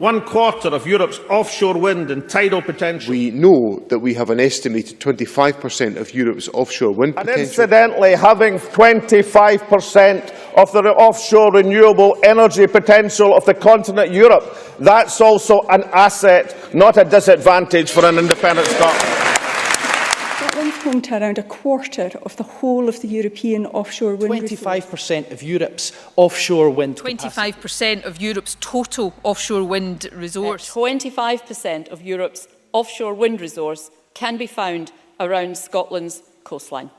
1/4 of Europe's offshore wind and tidal potential. We know that we have an estimated 25% of Europe's offshore wind potential. And incidentally, having 25% of the offshore renewable energy potential of the continent Europe, that's also an asset, not a disadvantage for an independent Scotland. Scotland's home to around 1/4 of the whole of the European offshore wind 25% of Europe's offshore wind 25% of Europe's total offshore wind resource. 25% of Europe's offshore wind resource can be found around Scotland's coastline.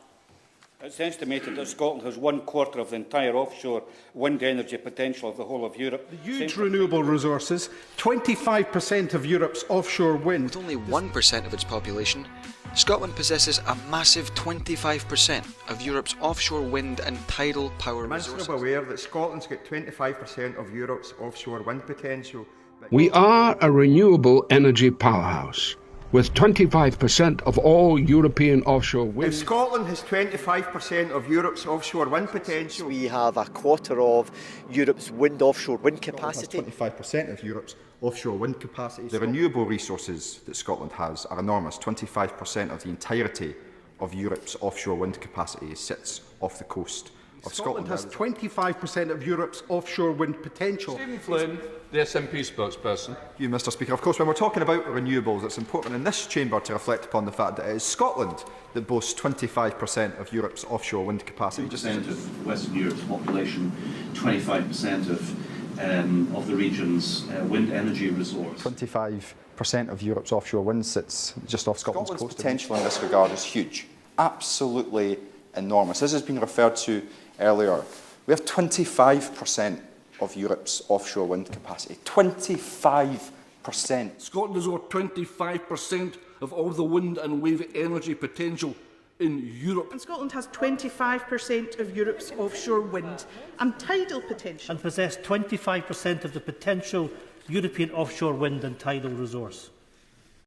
It's estimated that Scotland has 1/4 of the entire offshore wind energy potential of the whole of Europe. The huge renewable resources, 25% of Europe's offshore wind. With only 1% of its population, Scotland possesses a massive 25% of Europe's offshore wind and tidal power resources. Minister, I'm aware that Scotland's got 25% of Europe's offshore wind potential. We are a renewable energy powerhouse, with 25% of all European offshore wind. If Scotland has 25% of Europe's offshore wind potential, We have 1/4 of Europe's offshore wind capacity. 25% of Europe's offshore wind capacity. The renewable resources that Scotland has are enormous. 25% of the entirety of Europe's offshore wind capacity sits off the coast of Scotland. Scotland has 25% of Europe's offshore wind potential. Stephen Flynn, the SNP spokesperson. Thank you, Mr Speaker. Of course, when we're talking about renewables, it's important in this chamber to reflect upon the fact that it is Scotland that boasts 25% of Europe's offshore wind capacity. 2% of Western Europe's population, 25% of the region's wind energy resource. 25% of Europe's offshore wind sits just off Scotland's coast. Scotland's potential in this regard is huge, absolutely enormous. As has been referred to earlier, we have 25% of Europe's offshore wind capacity. 25%. Scotland has over 25% of all the wind and wave energy potential in Europe. And Scotland has 25% of Europe's offshore wind and tidal potential. And possess 25% of the potential European offshore wind and tidal resource.